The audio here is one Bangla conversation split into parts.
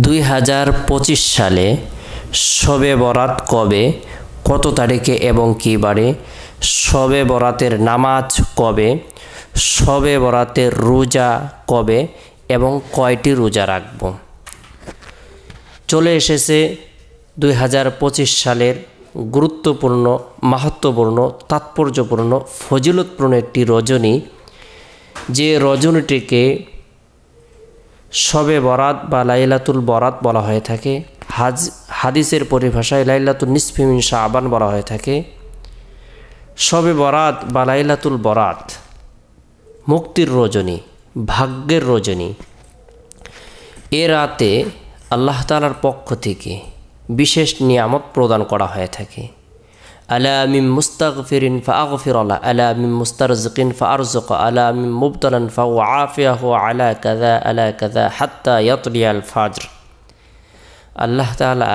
2025 সালে শবে বরাত কবে, কত তারিখে এবং কী বারে, শবে বরাতের নামাজ কবে, শবে বরাতের রোজা কবে এবং কয়টি রোজা রাখব। চলে এসেছে 2025 সালের গুরুত্বপূর্ণ, মাহাত্ম্যপূর্ণ, তাৎপর্যপূর্ণ, ফজিলতপূর্ণ একটি রজনী, যে রজনীটিকে শবে বরাত বা লাইলাতুল বরাত বলা হয়ে থাকে। হাদিসের পরিভাষায় লাইলাতুল নিসফি মিন শাবান বলা হয়ে থাকে। শবে বরাত বা লাইলাতুল বরাত মুক্তির রজনী, ভাগ্যের রজনী। এ রাতে আল্লাহ তাআলার পক্ষ থেকে বিশেষ নিয়ামত প্রদান করা হয়ে থাকে। আলা মিন মুস্তাগফিরিন ফাআগফির লা, আলা মিন মুস্তারজিকিন ফাআরযুক, আলা মিন মুবতালান ফাউআফিয়াহু আলা কাযা হাত্তা ইয়াতলিয়াল ফাজর। আল্লাহ তাআলা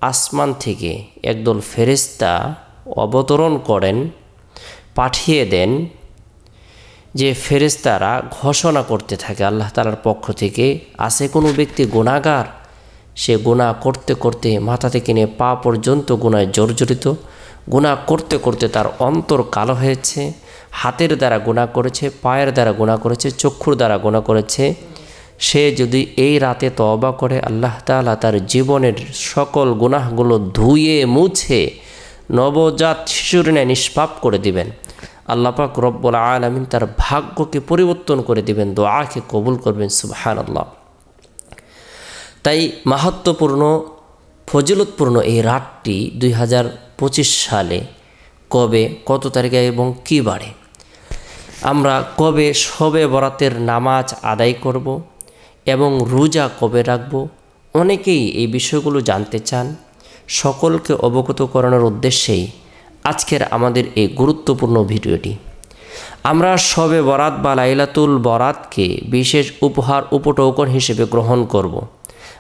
আসমান থেকে একদল ফেরেশতা অবতরণ করেন, পাঠিয়ে দেন, যে ফেরেশতারা ঘোষণা করতে থাকে আল্লাহ তাআলার পক্ষ থেকে, আছে কোনো ব্যক্তি গুনাহগার, সে গুনাহ করতে করতে মাথা থেকে নিয়ে পা পর্যন্ত গুনায় জর্জরিত, গুনাহ করতে করতে তার অন্তর কালো হয়েছে, হাতের দ্বারা গুনাহ করেছে, পায়ের দ্বারা গুনাহ করেছে, চক্ষুর দ্বারা গুনাহ করেছে। সে যদি এই রাতে তওবা করে, আল্লাহ তাআলা তার জীবনের সকল গুনাহগুলো ধুয়ে মুছে নবজাত শিশুর ন্যায় নিষ্পাপ করে দিবেন। আল্লাহ পাক রব্বুল আলামিন তার ভাগ্যকে পরিবর্তন করে দিবেন, দোয়াকে কবুল করবেন। সুবহানাল্লাহ। তাই মাহাত্ম্যপূর্ণ, ফজিলতপূর্ণ এই রাতটি 2025 সালে কবে, কত তারিখে এবং কী বারে, আমরা কবে শবে বরাতের নামাজ আদায় করব এবং রোজা কবে রাখব, অনেকেই এই বিষয়গুলো জানতে চান। সকলকে অবগত করানোর উদ্দেশ্যেই আজকের আমাদের এই গুরুত্বপূর্ণ ভিডিওটি। আমরা শবে বরাত বা লাইলাতুল বরাতকে বিশেষ উপহার, উপটৌকন হিসেবে গ্রহণ করব।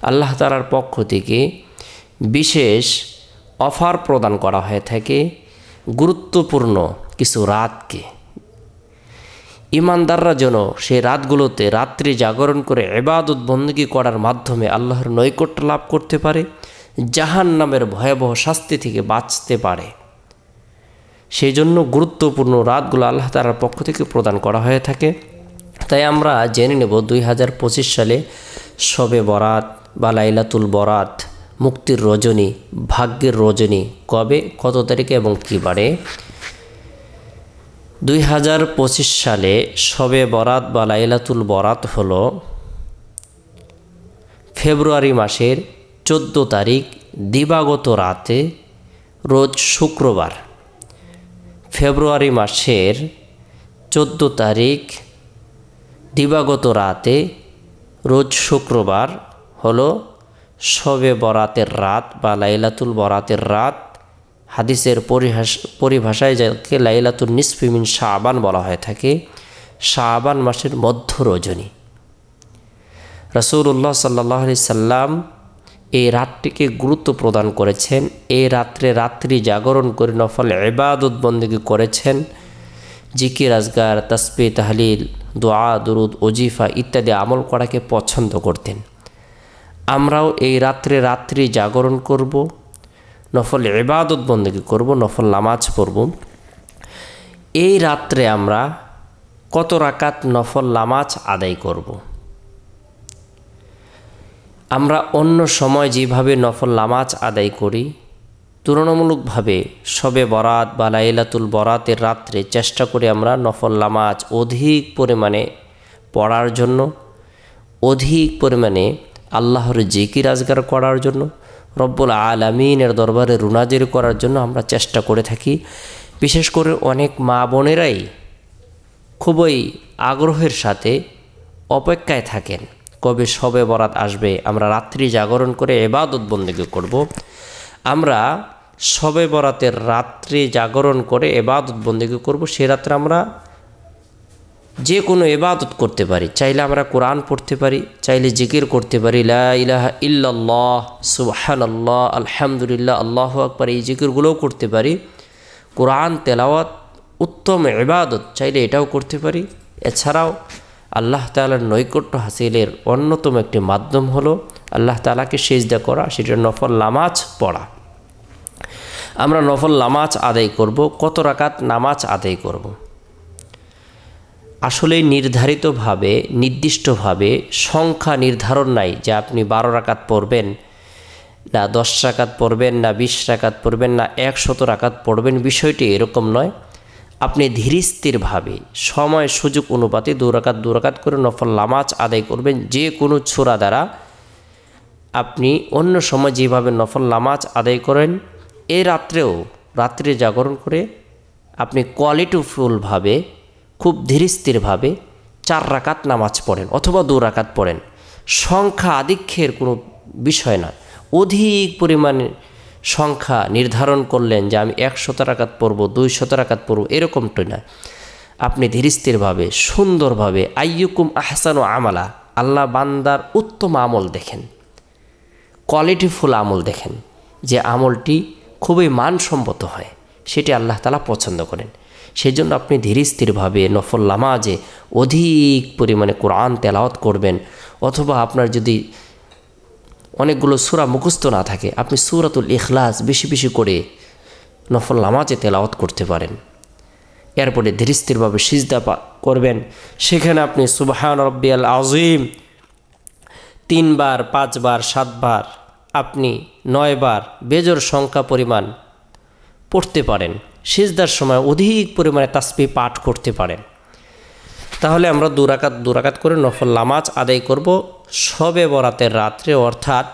আল্লাহ তাআলার পক্ষ থেকে বিশেষ অফার প্রদান করা হয়ে থাকে গুরুত্বপূর্ণ কিছু রাতকে। ঈমানদাররা যেন সেই রাতগুলোতে রাত্রি জাগরণ করে ইবাদত বন্দেগী করার মাধ্যমে আল্লাহর নৈকট্য লাভ করতে পারে, জাহান্নামের ভয়াবহ শাস্তি থেকে বাঁচতে পারে। সেই জন্য গুরুত্বপূর্ণ রাতগুলো আল্লাহ তাআলার পক্ষ থেকে প্রদান করা হয়ে থাকে। তাই আমরা জেনে নেব 2025 সালে শবে বরাত বা লাইলাতুল বরাত মুক্তির রজনী, ভাগ্যের রজনী কবে, কত তারিখে এবং কী বারে। 2025 সালে শবে বরাত বা লাইলাতুল বরাত হলো ফেব্রুয়ারি মাসের 14 তারিখ দিবাগত রাতে, রোজ শুক্রবার। ফেব্রুয়ারি মাসের 14 তারিখ দিবাগত রাতে, রোজ শুক্রবার হলো শবে বরাতের রাত বা লাইলাতুল বরাতের রাত। হাদিসের পরিভাষায় যাকে লাইলাতুল নিসফি মিন শাবান বলা হয়ে থাকে। শাবান মাসের মধ্য রজনী। রাসূলুল্লাহ সাল্লাল্লাহু আলাইহি সাল্লাম এই রাতটিকে গুরুত্ব প্রদান করেছেন। এই রাত্রি জাগরণ করে নফল ইবাদত বন্দেগী করেছেন। জিকির, আজগার, তাসবিহ, তাহলিল, দোয়া, দুরুদ, ওজিফা ইত্যাদি আমল করাকে পছন্দ করতেন। আমরাও এই রাত্রি জাগরণ করব, নফল ইবাদত বন্দেগী করব, নফল নামাজ পড়ব। এই রাত্রে আমরা কত রাকাত নফল নামাজ আদায় করব। আমরা অন্য সময় যেভাবে নফল নামাজ আদায় করি, তুলনামূলকভাবে শবে বরাত বা লাইলাতুল বরাতের রাত্রে চেষ্টা করি আমরা নফল নামাজ অধিক পরিমাণে পড়ার জন্য, অধিক পরিমাণে আল্লাহর জিকির আজগার করার জন্য, রব্বুল আলামিনের দরবারে রুনাজির করার জন্য আমরা চেষ্টা করে থাকি। বিশেষ করে অনেক মা বোনেরাই খুবই আগ্রহের সাথে অপেক্ষায় থাকেন কবে শবে বরাত আসবে, আমরা রাত্রি জাগরণ করে ইবাদত বন্দেগী করব। আমরা শবে বরাতের রাত্রি জাগরণ করে ইবাদত বন্দেগী করব। সে রাত্রে আমরা যে কোনো ইবাদত করতে পারি। চাইলে আমরা কোরআন পড়তে পারি, চাইলে জিকির করতে পারি, লা ইলাহা ইল্লাল্লাহ, সুবহানাল্লাহ, আলহামদুলিল্লাহ, আল্লাহু আকবার, এই জিকিরগুলোও করতে পারি। কোরআন তেলাওয়াত উত্তম ইবাদত, চাইলে এটাও করতে পারি। এছাড়াও আল্লাহ তাআলার নৈকট্য হাসিলের অন্যতম একটি মাধ্যম হলো আল্লাহ তাআলাকে সিজদা করা, সেটা নফল নামাজ পড়া। আমরা নফল নামাজ আদায় করব। কত রাকাত নামাজ আদায় করব? আসলে নির্ধারিতভাবে, নির্দিষ্টভাবে সংখ্যা নির্ধারণ নাই যে আপনি 12 রাকাত পড়বেন, না 10 রাকাত পড়বেন, না 20 রাকাত পড়বেন, না 100 রাকাত পড়বেন। বিষয়টি এরকম নয়। আপনি ধীরস্থিরভাবে সময় সুযোগ অনুপাতে 2 রাকাত করে নফল নামাজ আদায় করবেন। যে কোনো সূরা দ্বারা আপনি অন্য সময় যেভাবে নফল নামাজ আদায় করেন, এই রাত্রে জাগরণ করে আপনি কোয়ালিটিফুলভাবে, খুব ধীরস্থিরভাবে 4 রাকাত নামাজ পড়েন অথবা 2 রাকাত পড়েন। সংখ্যা আধিক্যের কোনো বিষয় নয়। অধিক পরিমাণে সংখ্যা নির্ধারণ করলেন যে আমি 100 রাকাত পড়ব, 200 রাকাত পড়ব, এরকমটা নয়। আপনি ধীরস্থিরভাবে, সুন্দরভাবে আইয়ুকুম আহসানু আমালা, আল্লাহ বান্দার উত্তম আমল দেখেন, কোয়ালিটিফুল আমল দেখেন, যে আমলটি খুবই মানসম্মত হয়, সেটি আল্লাহ তাআলা পছন্দ করেন। সেই জন্য আপনি ধীরস্থিরভাবে নফল নামাজে অধিক পরিমাণে কোরআন তেলাওয়াত করবেন। অথবা আপনার যদি অনেকগুলো সূরা মুখস্থ না থাকে, আপনি সূরাতুল ইখলাস বেশি বেশি করে নফল নামাজে তেলাওয়াত করতে পারেন। এরপরে ধীরস্থিরভাবে সিজদা করবেন। সেখানে আপনি সুবহান রাব্বিয়াল আযীম 3 বার, 5 বার, 7 বার, আপনি 9 বার বেজোড় সংখ্যা পরিমাণ পড়তে পারেন। সিজদার সময় অধিক পরিমাণে তাসবিহ পাঠ করতে পারেন। তাহলে আমরা 2 রাকাত করে নফল নামাজ আদায় করব শবে বরাতের রাত্রে, অর্থাৎ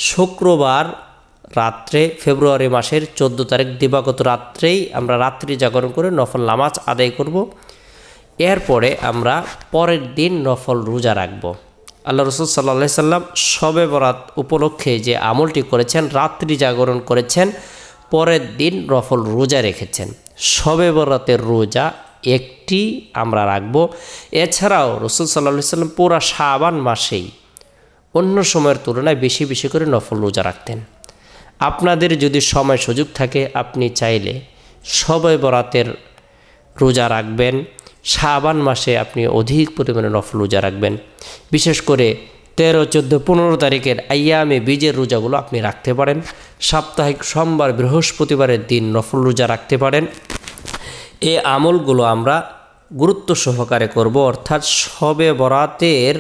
শুক্রবার রাত্রে, ফেব্রুয়ারি মাসের 14 তারিখ দিবাগত রাত্রেই আমরা রাত্রি জাগরণ করে নফল নামাজ আদায় করব। এরপরে আমরা পরের দিন নফল রোজা রাখব। আল্লাহ রাসূল সাল্লাল্লাহু আলাইহি সাল্লাম শবে বরাত উপলক্ষে যে আমলটি করেছেন, রাত্রি জাগরণ করেছেন, পরের দিন নফল রোজা রেখেছেন। শবে বরাতের রোজা একটি আমরা রাখব। এছাড়াও রাসূল সাল্লাল্লাহু আলাইহি সাল্লাম পুরা শাবান মাসেই অন্য সময়ের তুলনায় বেশি বেশি করে নফল রোজা রাখতেন। আপনাদের যদি সময় সুযোগ থাকে, আপনি চাইলে শবে বরাতের রোজা রাখবেন। শাবান মাসে আপনি অধিক পরিমাণে নফল রোজা রাখবেন। বিশেষ করে 13, 14, 15 তারিখের আইয়ামে বীজের রোজাগুলো আপনি রাখতে পারেন। সাপ্তাহিক সোমবার, বৃহস্পতিবারের দিন নফল রোজা রাখতে পারেন। এই আমলগুলো আমরা গুরুত্ব সহকারে করব, অর্থাৎ শবে বরাতের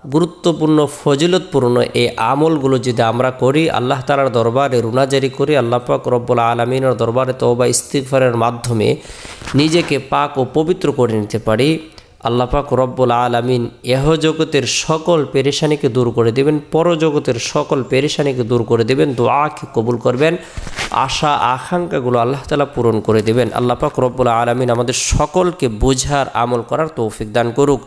গুরুত্বপূর্ণ, ফজিলতপূর্ণ এই আমলগুলো যদি আমরা করি, আল্লাহ তাআলার দরবারে রুনাজারি করি, আল্লাহ পাক রব্বুল আলামিনের দরবারে তওবা ইস্তিগফারের মাধ্যমে নিজেকে পাক ও পবিত্র করে নিতে পারি, আল্লাহ পাক রব্বুল আলামিন ইহজগতের সকল পেরেশানিকে দূর করে দেবেন, পরজগতের সকল পেরেশানিকে দূর করে দেবেন, দোয়াকে কবুল করবেন, আশা আকাঙ্ক্ষাগুলো আল্লাহ তাআলা পূরণ করে দেবেন। আল্লাহ পাক রব্বুল আলামিন আমাদের সকলকে বোঝার, আমল করার তৌফিক দান করুক।